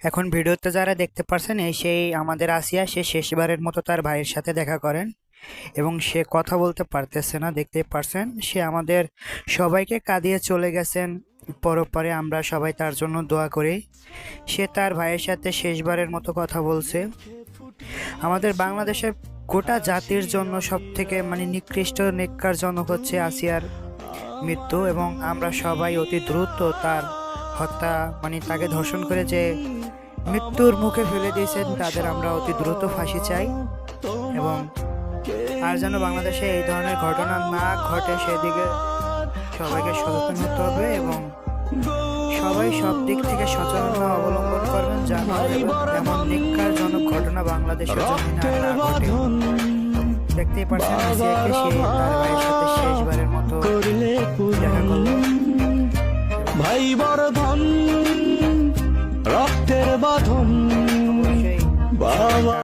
এখন ভিডিওতে যারা দেখতে পারছেন এই সেই আমাদের আসিয়া, সে শেষবারের মতো তার ভাইয়ের সাথে দেখা করেন এবং সে কথা বলতে পারতেছে না, দেখতেই পারছেন। সে আমাদের সবাইকে কাঁদিয়ে চলে গেছেন। পরপরে আমরা সবাই তার জন্য দোয়া করি। সে তার ভাইয়ের সাথে শেষবারের মতো কথা বলছে। আমাদের বাংলাদেশের গোটা জাতির জন্য সব থেকে নিকৃষ্ট নেককারজনক হচ্ছে আসিয়ার মৃত্যু, এবং আমরা সবাই অতি দ্রুত তার হত্যা তাকে ধর্ষণ করে যে মৃত্যুর মুখে ফেলে দিয়েছেন তাদের আমরা অতি দ্রুত ফাঁসি চাই। এবং আর যেন বাংলাদেশে এই ধরনের ঘটনা না ঘটে সেদিকে সবাইকে সচেতন হতে হবে এবং সবাই সব দিক থেকে সচেতনতা অবলম্বন করবেন যেন এমন নিকারজনক ঘটনা বাংলাদেশের জমিনে আর না ঘটে। দেখতেই পাচ্ছেন আসিয়াকে সে তার ভাইয়ের সাথে শেষবারের মতো দেখা করলো। ভাই বর্ধন রক্তের বাঁধন অবশ্যই বাবা।